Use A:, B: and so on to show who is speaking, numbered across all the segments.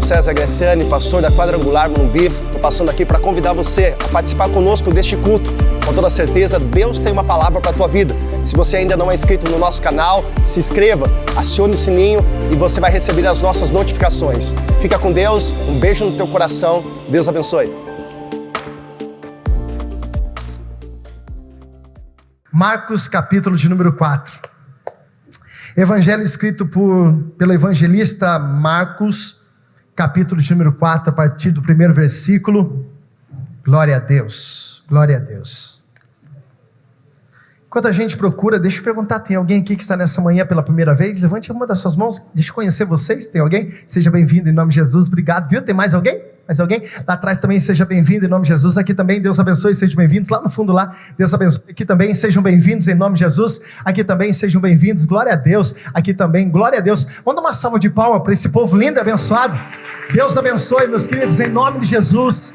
A: César Graciani, pastor da Quadrangular Morumbi. Estou passando aqui para convidar você a participar conosco deste culto. Com toda certeza, Deus tem uma palavra para a tua vida. Se você ainda não é inscrito no nosso canal, se inscreva, acione o sininho e você vai receber as nossas notificações. Fica com Deus, um beijo no teu coração, Deus abençoe.
B: Marcos, capítulo de número 4. Evangelho escrito pelo evangelista Marcos, capítulo de número 4, a partir do primeiro versículo. Glória a Deus, glória a Deus. Enquanto a gente procura, deixa eu perguntar, tem alguém aqui que está nessa manhã pela primeira vez? Levante uma das suas mãos, deixa eu conhecer vocês, tem alguém? Seja bem-vindo em nome de Jesus, obrigado, viu? Tem mais alguém? Mais alguém? Lá atrás também seja bem-vindo em nome de Jesus, aqui também Deus abençoe, sejam bem-vindos, lá no fundo lá, Deus abençoe, aqui também sejam bem-vindos em nome de Jesus, aqui também sejam bem-vindos, glória a Deus, aqui também, glória a Deus. Vamos dar uma salva de palmas para esse povo lindo e abençoado. Deus abençoe, meus queridos, em nome de Jesus,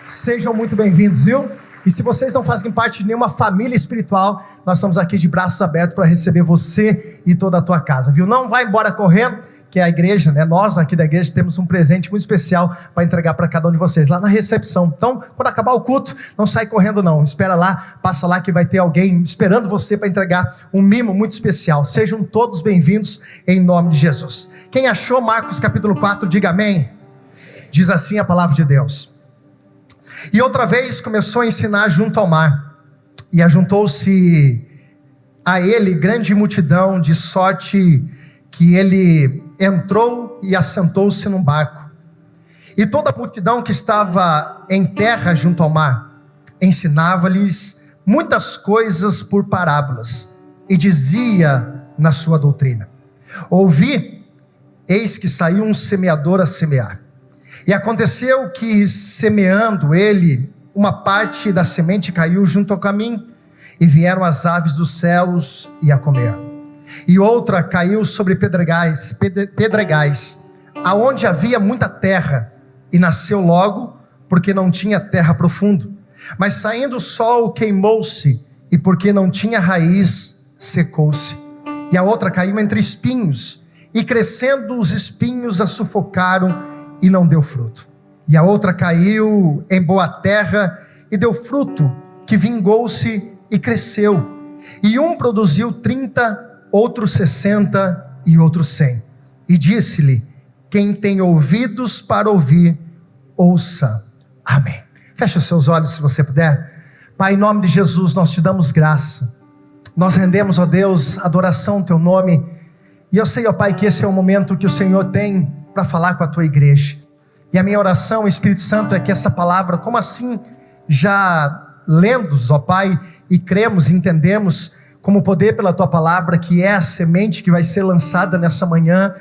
B: sejam muito bem-vindos, viu? E se vocês não fazem parte de nenhuma família espiritual, nós estamos aqui de braços abertos para receber você e toda a tua casa, viu? Não vai embora correndo, que é a igreja, né? Nós aqui da igreja temos um presente muito especial para entregar para cada um de vocês, lá na recepção. Então, quando acabar o culto, não sai correndo não, espera lá, passa lá que vai ter alguém esperando você para entregar um mimo muito especial. Sejam todos bem-vindos em nome de Jesus. Quem achou Marcos capítulo 4, diga amém. Diz assim a palavra de Deus. E outra vez começou a ensinar junto ao mar, e ajuntou-se a ele grande multidão, de sorte que ele entrou e assentou-se num barco. E toda a multidão que estava em terra junto ao mar, ensinava-lhes muitas coisas por parábolas, e dizia na sua doutrina: ouvi, eis que saiu um semeador a semear. E aconteceu que, semeando ele, uma parte da semente caiu junto ao caminho, e vieram as aves dos céus e a comer. E outra caiu sobre pedregais, aonde havia muita terra, e nasceu logo, porque não tinha terra profundo. Mas saindo o sol, queimou-se, e porque não tinha raiz, secou-se. E a outra caiu entre espinhos, e crescendo os espinhos a sufocaram, e não deu fruto. E a outra caiu em boa terra, e deu fruto, que vingou-se e cresceu. E um produziu 30, outro 60 e outro 100. E disse-lhe: quem tem ouvidos para ouvir, ouça. Amém. Feche os seus olhos se você puder. Pai, em nome de Jesus, nós te damos graça. Nós rendemos, ó Deus, adoração ao teu nome. E eu sei, ó Pai, que esse é o momento que o Senhor tem para falar com a tua igreja. E a minha oração, Espírito Santo, é que essa palavra, como assim, já lendo, ó Pai, e cremos, entendemos, como poder pela tua palavra, que é a semente que vai ser lançada nessa manhã,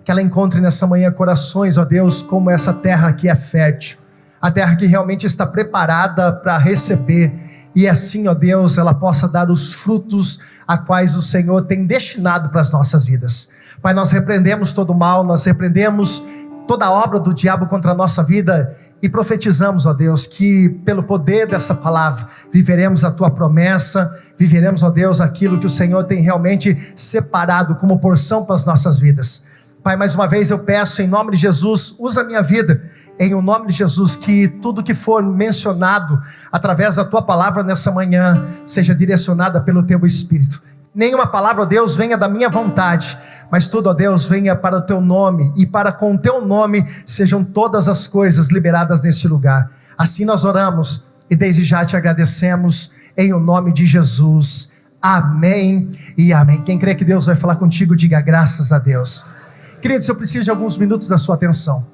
B: que ela encontre nessa manhã corações, ó Deus, como essa terra aqui é fértil, a terra que realmente está preparada para receber, e assim, ó Deus, ela possa dar os frutos a quais o Senhor tem destinado para as nossas vidas. Pai, nós repreendemos todo o mal, nós repreendemos toda a obra do diabo contra a nossa vida e profetizamos, ó Deus, que pelo poder dessa palavra viveremos a tua promessa, viveremos, ó Deus, aquilo que o Senhor tem realmente separado como porção para as nossas vidas. Pai, mais uma vez eu peço em nome de Jesus, usa a minha vida, em o nome de Jesus, que tudo que for mencionado através da tua palavra nessa manhã seja direcionada pelo teu Espírito. Nenhuma palavra, ó Deus, venha da minha vontade, mas tudo, ó Deus, venha para o teu nome, e para com o teu nome sejam todas as coisas liberadas neste lugar. Assim nós oramos e desde já te agradecemos em o nome de Jesus. Amém e amém. Quem crê que Deus vai falar contigo, diga graças a Deus. Queridos, eu preciso de alguns minutos da sua atenção.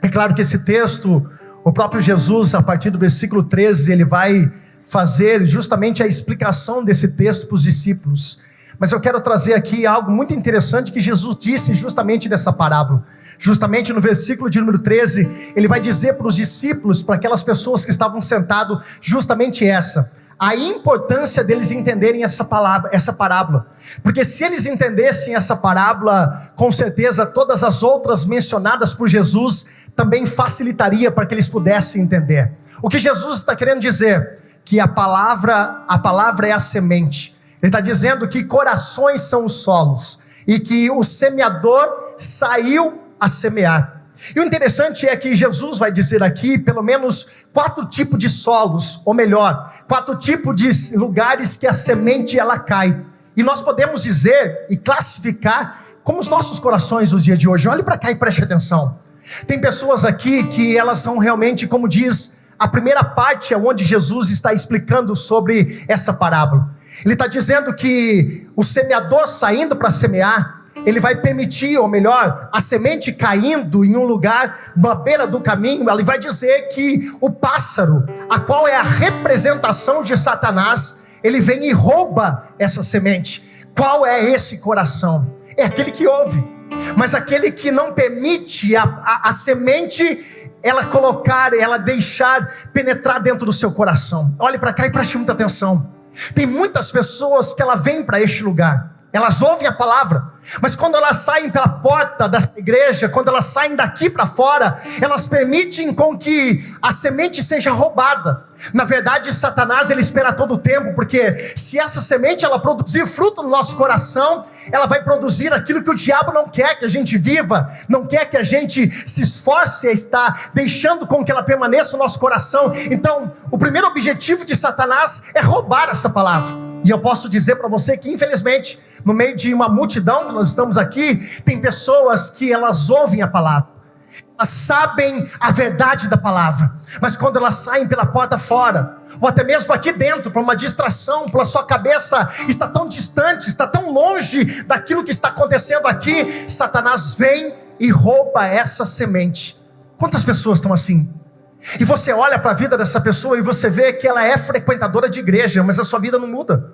B: É claro que esse texto, o próprio Jesus, a partir do versículo 13, ele vai fazer justamente a explicação desse texto para os discípulos. Mas eu quero trazer aqui algo muito interessante que Jesus disse justamente nessa parábola. Justamente no versículo de número 13, ele vai dizer para os discípulos, para aquelas pessoas que estavam sentados, justamente a importância deles entenderem essa parábola. Porque se eles entendessem essa parábola, com certeza todas as outras mencionadas por Jesus também facilitaria para que eles pudessem entender. O que Jesus está querendo dizer? Que a palavra é a semente. Ele está dizendo que corações são os solos, e que o semeador saiu a semear. E o interessante é que Jesus vai dizer aqui pelo menos 4 tipos de solos, ou melhor, 4 tipos de lugares que a semente ela cai. E nós podemos dizer e classificar como os nossos corações nos dias de hoje. Olhe para cá e preste atenção. Tem pessoas aqui que elas são realmente, como diz, a primeira parte é onde Jesus está explicando sobre essa parábola. Ele está dizendo que o semeador saindo para semear, ele vai permitir, ou melhor, a semente caindo em um lugar na beira do caminho. Ele vai dizer que o pássaro, a qual é a representação de Satanás, ele vem e rouba essa semente. Qual é esse coração? É aquele que ouve, mas aquele que não permite a semente ela deixar penetrar dentro do seu coração. Olhe para cá e preste muita atenção. Tem muitas pessoas que ela vêm para este lugar, elas ouvem a palavra, mas quando elas saem pela porta da igreja, quando elas saem daqui para fora, elas permitem com que a semente seja roubada. Na verdade, Satanás, ele espera todo o tempo, porque se essa semente ela produzir fruto no nosso coração, ela vai produzir aquilo que o diabo não quer que a gente viva, não quer que a gente se esforce a estar deixando com que ela permaneça no nosso coração. Então, o primeiro objetivo de Satanás é roubar essa palavra. E eu posso dizer para você que, infelizmente, no meio de uma multidão que nós estamos aqui, tem pessoas que elas ouvem a palavra, elas sabem a verdade da palavra, mas quando elas saem pela porta fora, ou até mesmo aqui dentro, para uma distração, pela sua cabeça está tão distante, está tão longe daquilo que está acontecendo aqui, Satanás vem e rouba essa semente. Quantas pessoas estão assim? E você olha para a vida dessa pessoa e você vê que ela é frequentadora de igreja, mas a sua vida não muda.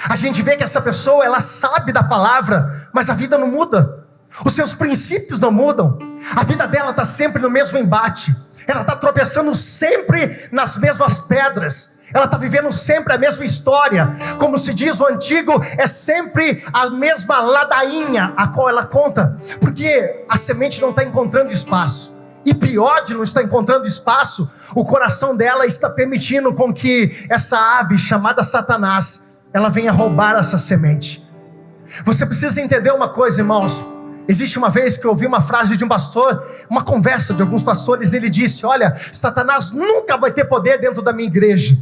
B: A gente vê que essa pessoa, ela sabe da palavra, mas a vida não muda. Os seus princípios não mudam. A vida dela está sempre no mesmo embate. Ela está tropeçando sempre nas mesmas pedras. Ela está vivendo sempre a mesma história. Como se diz o antigo, é sempre a mesma ladainha a qual ela conta. Porque a semente não está encontrando espaço. E pior de não estar encontrando espaço, o coração dela está permitindo com que essa ave chamada Satanás, ela venha roubar essa semente. Você precisa entender uma coisa, irmãos. Existe uma vez que eu ouvi uma frase de um pastor, uma conversa de alguns pastores, ele disse: olha, Satanás nunca vai ter poder dentro da minha igreja.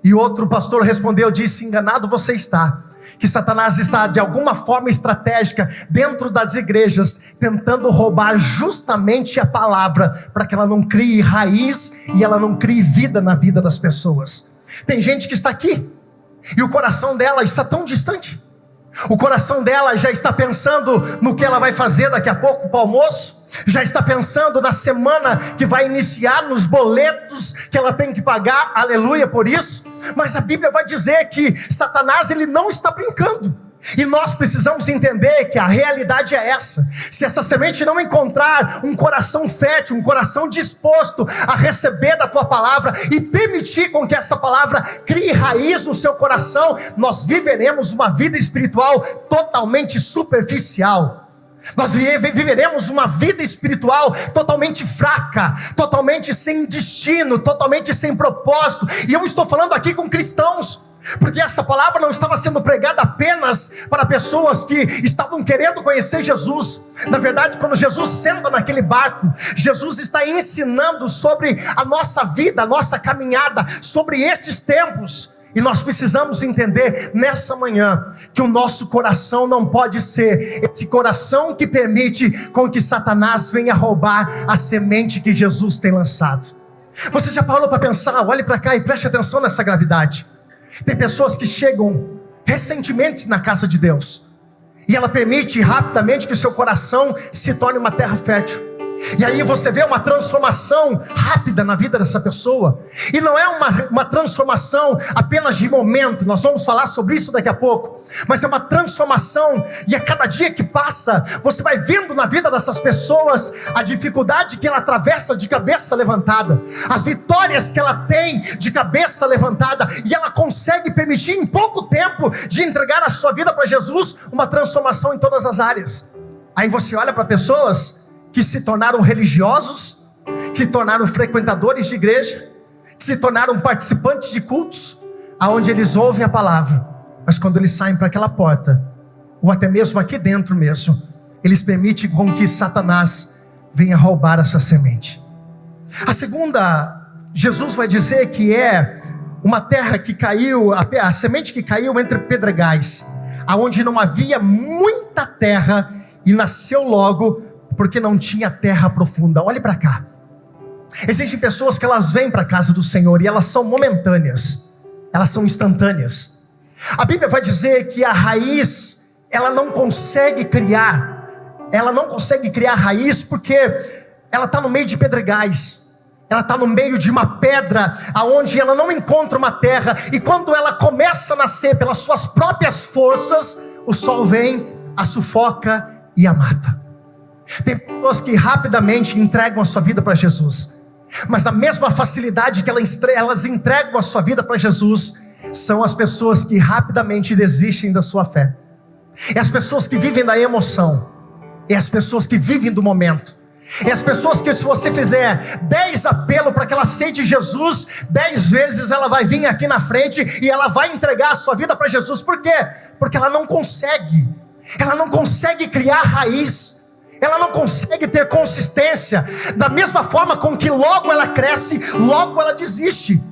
B: E outro pastor respondeu, disse: enganado você está. Que Satanás está de alguma forma estratégica dentro das igrejas, tentando roubar justamente a palavra, para que ela não crie raiz e ela não crie vida na vida das pessoas. Tem gente que está aqui e o coração dela está tão distante. O coração dela já está pensando no que ela vai fazer daqui a pouco para o almoço, já está pensando na semana que vai iniciar, nos boletos que ela tem que pagar, aleluia por isso. Mas a Bíblia vai dizer que Satanás, ele não está brincando. E nós precisamos entender que a realidade é essa. Se essa semente não encontrar um coração fértil, um coração disposto a receber da tua palavra e permitir com que essa palavra crie raiz no seu coração, nós viveremos uma vida espiritual totalmente superficial. Nós viveremos uma vida espiritual totalmente fraca, totalmente sem destino, totalmente sem propósito. E eu estou falando aqui com cristãos, porque essa palavra não estava sendo pregada apenas para pessoas que estavam querendo conhecer Jesus. Na verdade, quando Jesus senta naquele barco, Jesus está ensinando sobre a nossa vida, a nossa caminhada, sobre estes tempos. E nós precisamos entender nessa manhã que o nosso coração não pode ser esse coração que permite com que Satanás venha roubar a semente que Jesus tem lançado. Você já parou para pensar? Olhe para cá e preste atenção nessa gravidade. Tem pessoas que chegam recentemente na casa de Deus e ela permite rapidamente que o seu coração se torne uma terra fértil. E aí você vê uma transformação rápida na vida dessa pessoa. E não é uma transformação apenas de momento. Nós vamos falar sobre isso daqui a pouco. Mas é uma transformação. E a cada dia que passa, você vai vendo na vida dessas pessoas a dificuldade que ela atravessa de cabeça levantada, as vitórias que ela tem de cabeça levantada. E ela consegue permitir em pouco tempo de entregar a sua vida para Jesus, uma transformação em todas as áreas. Aí você olha para pessoas que se tornaram religiosos, que se tornaram frequentadores de igreja, que se tornaram participantes de cultos, aonde eles ouvem a palavra, mas quando eles saem para aquela porta, ou até mesmo aqui dentro mesmo, eles permitem com que Satanás venha roubar essa semente. A segunda, Jesus vai dizer que é uma terra que caiu, a semente que caiu entre pedregais, aonde não havia muita terra, e nasceu logo, porque não tinha terra profunda. Olhe para cá. Existem pessoas que elas vêm para a casa do Senhor e elas são momentâneas, elas são instantâneas. A Bíblia vai dizer que a raiz, ela não consegue criar raiz, porque ela está no meio de pedregais, ela está no meio de uma pedra, aonde ela não encontra uma terra, e quando ela começa a nascer pelas suas próprias forças, o sol vem, a sufoca e a mata. Tem pessoas que rapidamente entregam a sua vida para Jesus, mas na mesma facilidade que elas entregam a sua vida para Jesus, são as pessoas que rapidamente desistem da sua fé. É as pessoas que vivem da emoção, é as pessoas que vivem do momento, é as pessoas que, se você fizer 10 apelos para que ela aceite Jesus, 10 vezes ela vai vir aqui na frente e ela vai entregar a sua vida para Jesus. Por quê? Porque ela não consegue criar raiz, ela não consegue ter consistência. Da mesma forma com que logo ela cresce, logo ela desiste.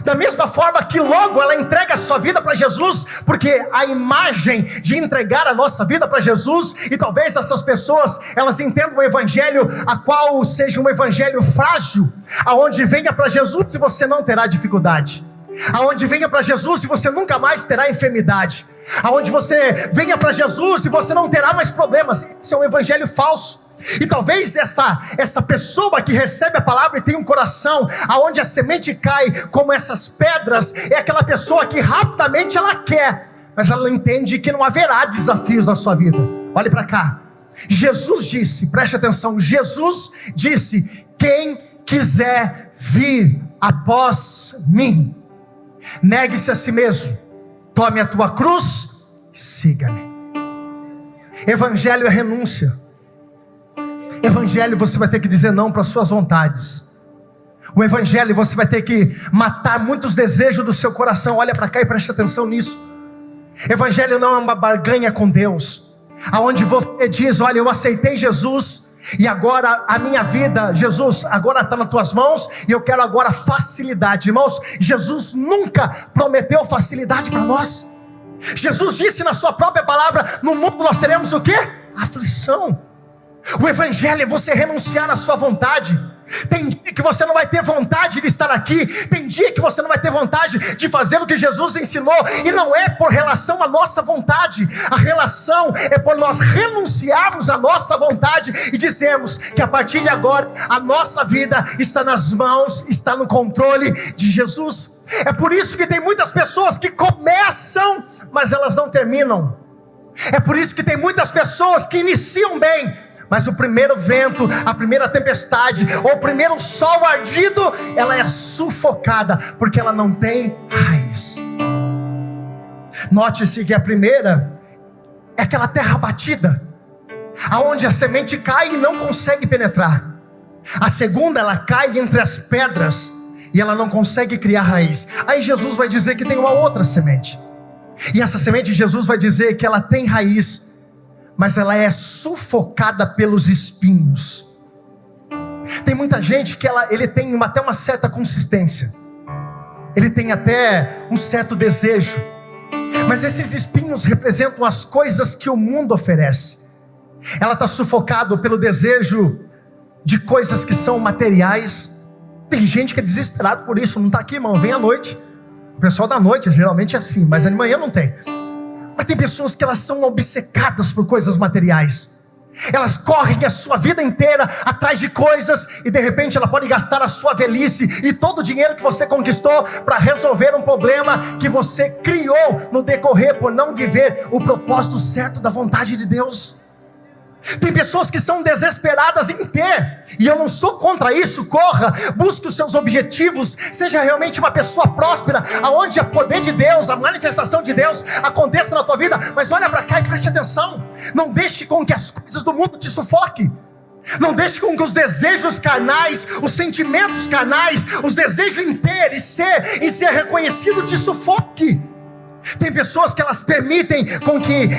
B: Da mesma forma que logo ela entrega a sua vida para Jesus, porque a imagem de entregar a nossa vida para Jesus, e talvez essas pessoas, elas entendam o evangelho, a qual seja um evangelho frágil, aonde venha para Jesus e você não terá dificuldade, aonde venha para Jesus e você nunca mais terá enfermidade, aonde você venha para Jesus e você não terá mais problemas. Isso é um evangelho falso. E talvez essa pessoa que recebe a palavra e tem um coração aonde a semente cai como essas pedras, é aquela pessoa que rapidamente ela quer, mas ela entende que não haverá desafios na sua vida. Olhe para cá. Jesus disse, preste atenção, Jesus disse: quem quiser vir após mim, negue-se a si mesmo, tome a tua cruz e siga-me. Evangelho é renúncia. Evangelho, você vai ter que dizer não para as suas vontades. O evangelho, você vai ter que matar muitos desejos do seu coração. Olha para cá e preste atenção nisso. Evangelho não é uma barganha com Deus, aonde você diz: olha, eu aceitei Jesus, e agora a minha vida, Jesus, agora está nas tuas mãos, e eu quero agora facilidade. Irmãos, Jesus nunca prometeu facilidade para nós. Jesus disse na sua própria palavra: no mundo nós teremos o quê? Aflição. O evangelho é você renunciar à sua vontade. Tem dia que você não vai ter vontade de estar aqui, tem dia que você não vai ter vontade de fazer o que Jesus ensinou, e não é por relação à nossa vontade, a relação é por nós renunciarmos à nossa vontade e dizermos que a partir de agora a nossa vida está nas mãos, está no controle de Jesus. É por isso que tem muitas pessoas que começam, mas elas não terminam. É por isso que tem muitas pessoas que iniciam bem, mas o primeiro vento, a primeira tempestade, ou o primeiro sol ardido, ela é sufocada, porque ela não tem raiz. Note-se que a primeira é aquela terra batida, aonde a semente cai e não consegue penetrar. A segunda, ela cai entre as pedras, e ela não consegue criar raiz. Aí Jesus vai dizer que tem uma outra semente, e essa semente, Jesus vai dizer que ela tem raiz, mas ela é sufocada pelos espinhos. Tem muita gente que ele tem até uma certa consistência, ele tem até um certo desejo, mas esses espinhos representam as coisas que o mundo oferece. Ela está sufocada pelo desejo de coisas que são materiais. Tem gente que é desesperado por isso. Não está aqui, irmão, vem à noite. O pessoal da noite geralmente é assim, mas de manhã não tem. Mas tem pessoas que elas são obcecadas por coisas materiais. Elas correm a sua vida inteira atrás de coisas, e de repente ela pode gastar a sua velhice e todo o dinheiro que você conquistou para resolver um problema que você criou no decorrer por não viver o propósito certo da vontade de Deus. Tem pessoas que são desesperadas em ter, e eu não sou contra isso. Corra, busque os seus objetivos, seja realmente uma pessoa próspera, aonde o poder de Deus, a manifestação de Deus aconteça na tua vida. Mas olha para cá e preste atenção. Não deixe com que as coisas do mundo te sufoquem. Não deixe com que os desejos carnais, os sentimentos carnais, os desejos em ter e ser reconhecido te sufoque. Tem pessoas que elas permitem com que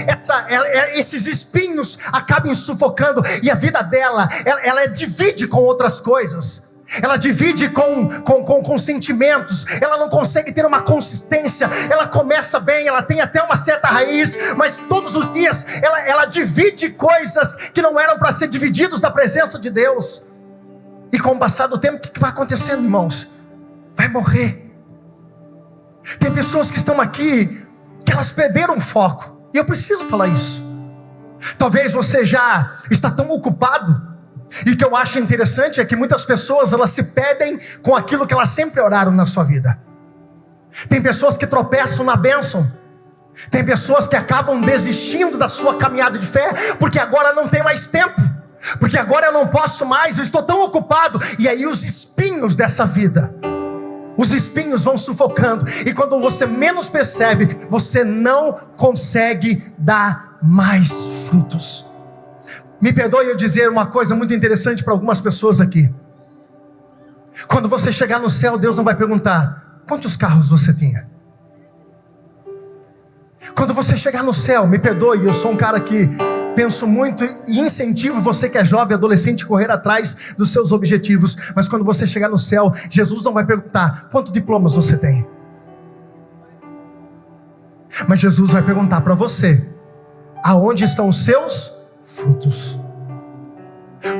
B: esses espinhos acabem sufocando, e a vida dela, ela divide com outras coisas. Ela divide com sentimentos. Ela não consegue ter uma consistência. Ela começa bem, ela tem até uma certa raiz, mas todos os dias ela divide coisas que não eram para ser divididos da presença de Deus. E com o passar do tempo, o que vai acontecendo, irmãos? Vai morrer. Tem pessoas que estão aqui, que elas perderam o foco, e eu preciso falar isso. Talvez você já está tão ocupado, e o que eu acho interessante é que muitas pessoas, elas se perdem com aquilo que elas sempre oraram na sua vida. Tem pessoas que tropeçam na bênção. Tem pessoas que acabam desistindo da sua caminhada de fé, porque agora não tem mais tempo, porque agora eu não posso mais, eu estou tão ocupado. E aí os espinhos dessa vida, os espinhos vão sufocando, e quando você menos percebe, você não consegue dar mais frutos. Me perdoe eu dizer uma coisa muito interessante para algumas pessoas aqui. Quando você chegar no céu, Deus não vai perguntar: quantos carros você tinha? Quando você chegar no céu, me perdoe, eu sou um cara que penso muito e incentivo você que é jovem, adolescente, correr atrás dos seus objetivos. Mas quando você chegar no céu, Jesus não vai perguntar: quantos diplomas você tem? Mas Jesus vai perguntar para você: aonde estão os seus frutos?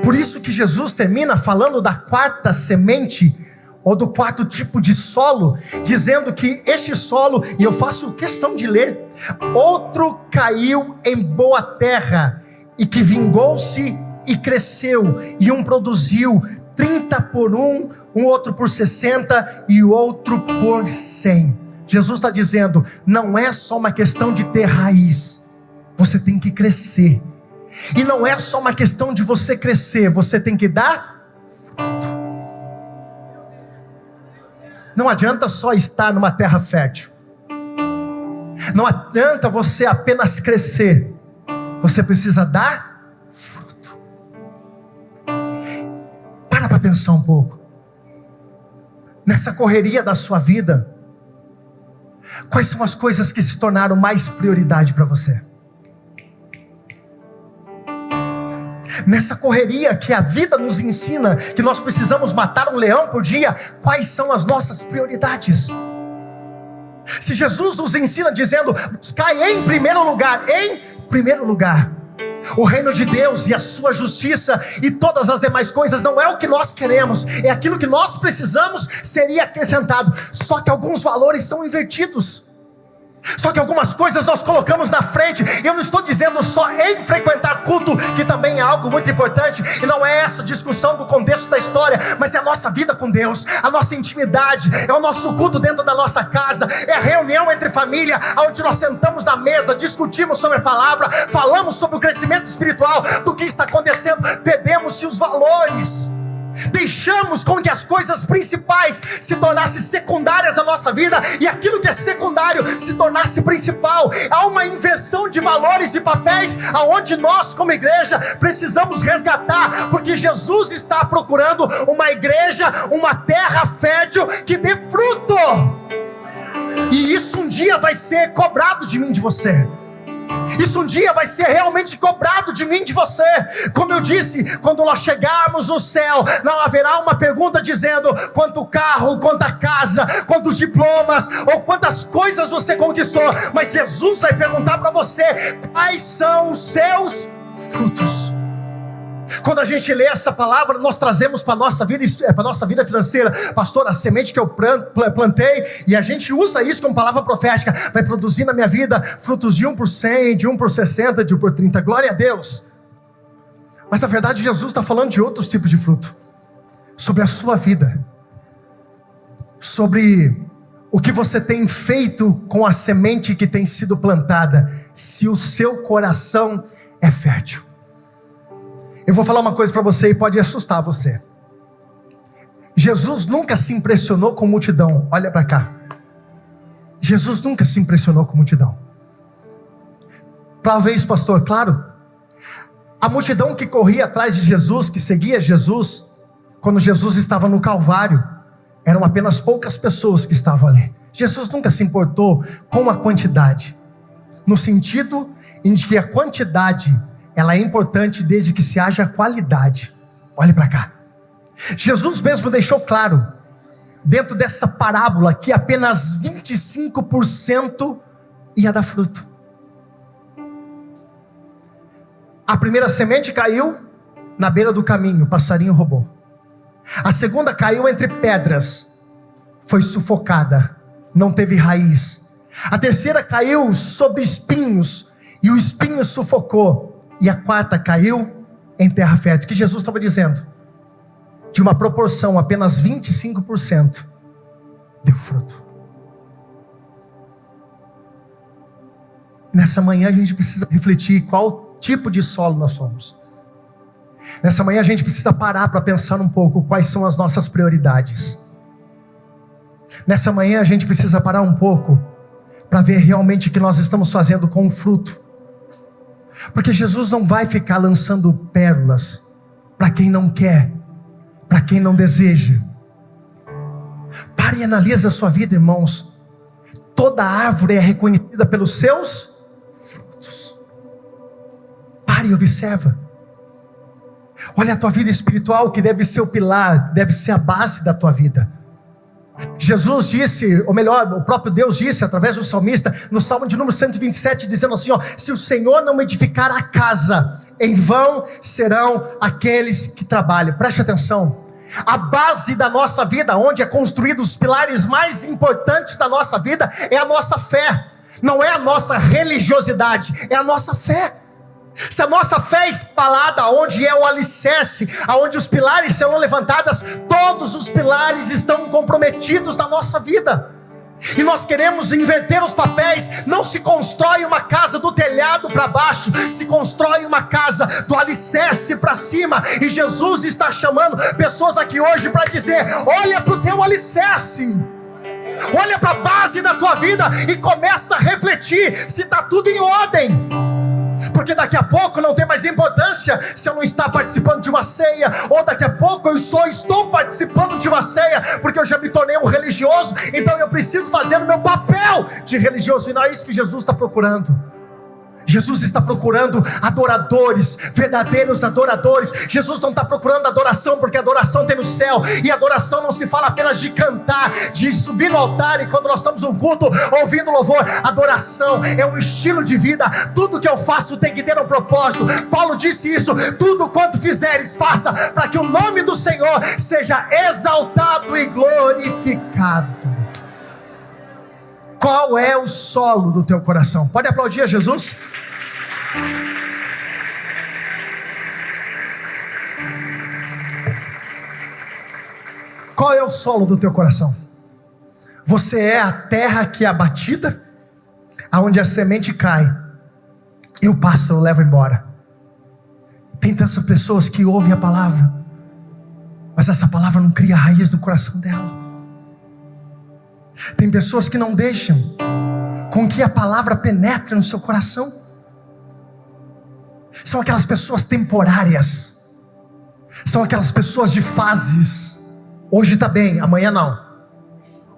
B: Por isso que Jesus termina falando da quarta semente, ou do quarto tipo de solo, dizendo que este solo, e eu faço questão de ler: outro caiu em boa terra, e que vingou-se e cresceu, e um produziu 30 por um outro por 60 e o outro por 100. Jesus está dizendo: não é só uma questão de ter raiz, você tem que crescer. E não é só uma questão de você crescer, você tem que dar fruto. Não adianta só estar numa terra fértil. Não adianta você apenas crescer. Você precisa dar fruto. Para pensar um pouco. Nessa correria da sua vida, quais são as coisas que se tornaram mais prioridade para você? Nessa correria que a vida nos ensina, que nós precisamos matar um leão por dia, quais são as nossas prioridades? Se Jesus nos ensina dizendo: buscai em primeiro lugar, o reino de Deus e a sua justiça, e todas as demais coisas, não é o que nós queremos, é aquilo que nós precisamos, seria acrescentado. Só que alguns valores são invertidos. Só que algumas coisas nós colocamos na frente. Eu não estou dizendo só em frequentar culto, que também é algo muito importante, e não é essa discussão do contexto da história, mas é a nossa vida com Deus, a nossa intimidade, é o nosso culto dentro da nossa casa, é a reunião entre família, onde nós sentamos na mesa, discutimos sobre a palavra, falamos sobre o crescimento espiritual, do que está acontecendo. Perdemos-se os valores, deixamos com que as coisas principais se tornassem secundárias na nossa vida, e aquilo que é secundário se tornasse principal. Há uma inversão de valores e papéis, aonde nós como igreja precisamos resgatar, porque Jesus está procurando uma igreja, uma terra fértil que dê fruto, e isso um dia vai ser cobrado de mim, de você. Isso um dia vai ser realmente cobrado de mim, de você. Como eu disse, quando nós chegarmos no céu, não haverá uma pergunta dizendo quanto carro, quanta casa, quantos diplomas, ou quantas coisas você conquistou. Mas Jesus vai perguntar para você: quais são os seus frutos? Quando a gente lê essa palavra, nós trazemos para a nossa vida financeira: pastor, a semente que eu plantei, e a gente usa isso como palavra profética, vai produzir na minha vida frutos de 1 por 100, de 1 por 60, de 1 por 30, glória a Deus. Mas na verdade Jesus está falando de outros tipos de fruto, sobre a sua vida, sobre o que você tem feito com a semente que tem sido plantada, se o seu coração é fértil. Eu vou falar uma coisa para você e pode assustar você. Jesus nunca se impressionou com multidão. Olha para cá. Jesus nunca se impressionou com multidão. Talvez, pastor, claro. A multidão que corria atrás de Jesus, que seguia Jesus, quando Jesus estava no Calvário, eram apenas poucas pessoas que estavam ali. Jesus nunca se importou com a quantidade, no sentido em que a quantidade, ela é importante desde que se haja qualidade. Olhe para cá. Jesus mesmo deixou claro, dentro dessa parábola, que apenas 25% ia dar fruto. A primeira semente caiu na beira do caminho, o passarinho roubou. A segunda caiu entre pedras, foi sufocada, não teve raiz. A terceira caiu sobre espinhos, e o espinho sufocou. E a quarta caiu em terra fértil. O que Jesus estava dizendo? De uma proporção, apenas 25% deu fruto. Nessa manhã a gente precisa refletir qual tipo de solo nós somos. Nessa manhã a gente precisa parar para pensar um pouco quais são as nossas prioridades. Nessa manhã a gente precisa parar um pouco para ver realmente o que nós estamos fazendo com o fruto. Porque Jesus não vai ficar lançando pérolas para quem não quer, para quem não deseja. Pare e analise a sua vida, irmãos. Toda árvore é reconhecida pelos seus frutos. Pare e observa. Olha a tua vida espiritual, que deve ser o pilar, deve ser a base da tua vida. Jesus disse, ou melhor, o próprio Deus disse através do salmista, no Salmo de número 127, dizendo assim, se o Senhor não edificar a casa, em vão serão aqueles que trabalham. Preste atenção. A base da nossa vida, onde é construído os pilares mais importantes da nossa vida, é a nossa fé. Não é a nossa religiosidade, é a nossa fé. Se a nossa fé é instalada onde é o alicerce, aonde os pilares serão levantados, todos os pilares estão comprometidos na nossa vida. E nós queremos inverter os papéis. Não se constrói uma casa do telhado para baixo, se constrói uma casa do alicerce para cima. E Jesus está chamando pessoas aqui hoje para dizer: olha para o teu alicerce, olha para a base da tua vida e começa a refletir se está tudo em ordem. Porque daqui a pouco não tem mais importância se eu não estar participando de uma ceia, ou daqui a pouco eu só estou participando de uma ceia porque eu já me tornei um religioso, então eu preciso fazer o meu papel de religioso. E não é isso que Jesus está procurando. Jesus está procurando adoradores, verdadeiros adoradores. Jesus não está procurando adoração, porque adoração tem no céu, e adoração não se fala apenas de cantar, de subir no altar, e quando nós estamos no culto, ouvindo louvor. Adoração é um estilo de vida. Tudo que eu faço tem que ter um propósito. Paulo disse isso: tudo quanto fizeres, faça para que o nome do Senhor seja exaltado e glorificado. Qual é o solo do teu coração? Pode aplaudir a Jesus? Qual é o solo do teu coração? Você é a terra que é abatida, aonde a semente cai e o pássaro leva embora. Tem tantas pessoas que ouvem a palavra, mas essa palavra não cria raiz no coração dela. Tem pessoas que não deixam com que a palavra penetre no seu coração. São aquelas pessoas temporárias. São aquelas pessoas de fases. Hoje está bem, amanhã não.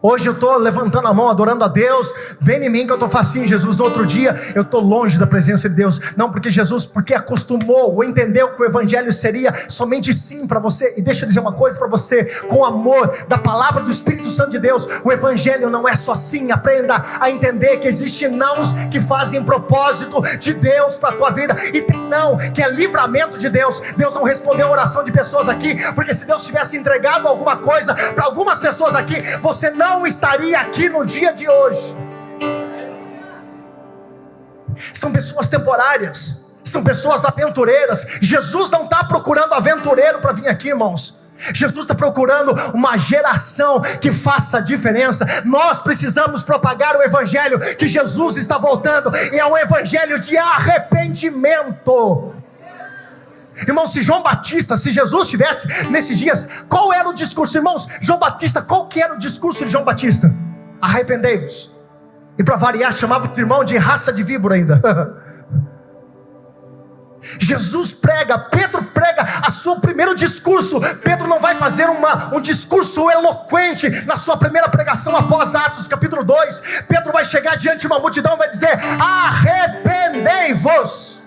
B: Hoje eu estou levantando a mão, adorando a Deus. Vem em mim que eu estou facinho, Jesus. No outro dia eu estou longe da presença de Deus. Não, porque Jesus, porque acostumou ou entendeu que o evangelho seria somente sim para você. E deixa eu dizer uma coisa para você, com o amor da palavra do Espírito Santo de Deus, o evangelho não é só sim. Aprenda a entender que existem nãos que fazem propósito de Deus para a tua vida, e tem não que é livramento de Deus. Deus não respondeu a oração de pessoas aqui, porque se Deus tivesse entregado alguma coisa para algumas pessoas aqui, você não estaria aqui no dia de hoje. São pessoas temporárias, são pessoas aventureiras. Jesus não está procurando aventureiro para vir aqui, irmãos. Jesus está procurando uma geração que faça a diferença. Nós precisamos propagar o evangelho, que Jesus está voltando, e é um evangelho de arrependimento. Irmãos, se Jesus estivesse nesses dias, qual era o discurso? Irmãos, João Batista, qual que era o discurso de João Batista? Arrependei-vos. E para variar, chamava o irmão de raça de víbora ainda. Jesus prega, Pedro prega a seu primeiro discurso. Pedro não vai fazer um discurso eloquente na sua primeira pregação após Atos capítulo 2. Pedro vai chegar diante de uma multidão e vai dizer: arrependei-vos.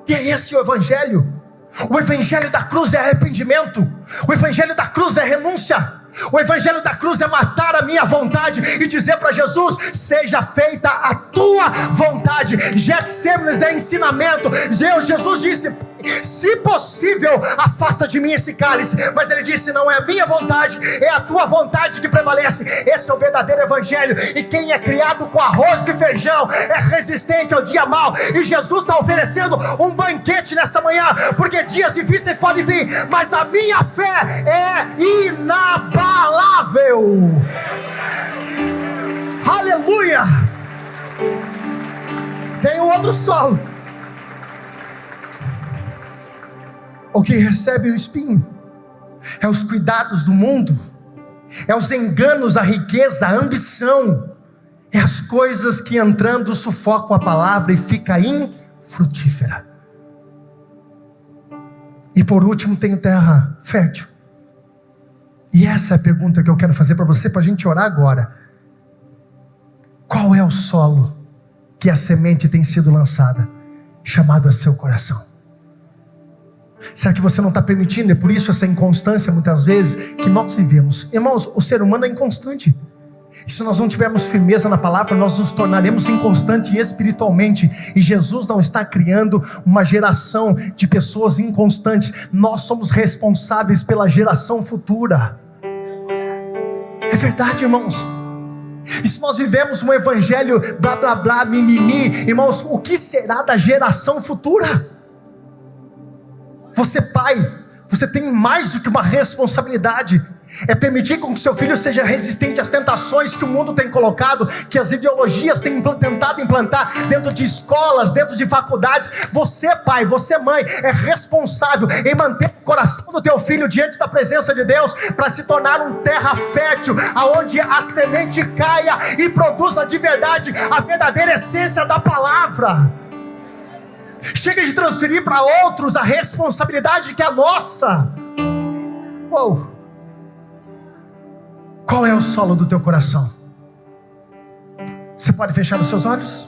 B: E é esse o evangelho. O evangelho da cruz é arrependimento. O evangelho da cruz é renúncia. O evangelho da cruz é matar a minha vontade e dizer para Jesus: seja feita a tua vontade. Getsêmanes é ensinamento. Jesus disse: se possível, afasta de mim esse cálice. Mas ele disse: não é a minha vontade, é a tua vontade que prevalece. Esse é o verdadeiro evangelho. E quem é criado com arroz e feijão é resistente ao dia mau. E Jesus está oferecendo um banquete nessa manhã, porque dias difíceis podem vir, mas a minha fé é inabalável. Aleluia. Tem um outro solo. O que recebe o espinho é os cuidados do mundo, é os enganos, a riqueza, a ambição, é as coisas que entrando sufocam a palavra e fica infrutífera. E por último tem terra fértil. E essa é a pergunta que eu quero fazer para você, para a gente orar agora. Qual é o solo que a semente tem sido lançada, chamado a seu coração? Será que você não está permitindo? É por isso essa inconstância muitas vezes que nós vivemos. Irmãos, o ser humano é inconstante. E se nós não tivermos firmeza na palavra, nós nos tornaremos inconstantes espiritualmente. E Jesus não está criando uma geração de pessoas inconstantes. Nós somos responsáveis pela geração futura. É verdade, irmãos. E se nós vivemos um evangelho blá blá blá, mimimi, irmãos, o que será da geração futura? Você, pai, você tem mais do que uma responsabilidade. É permitir com que seu filho seja resistente às tentações que o mundo tem colocado, que as ideologias têm tentado implantar dentro de escolas, dentro de faculdades. Você, pai, você, mãe, é responsável em manter o coração do teu filho diante da presença de Deus, para se tornar um terra fértil, aonde a semente caia e produza de verdade a verdadeira essência da palavra. Chega de transferir para outros a responsabilidade que é nossa. Uou. Qual é o solo do teu coração? Você pode fechar os seus olhos?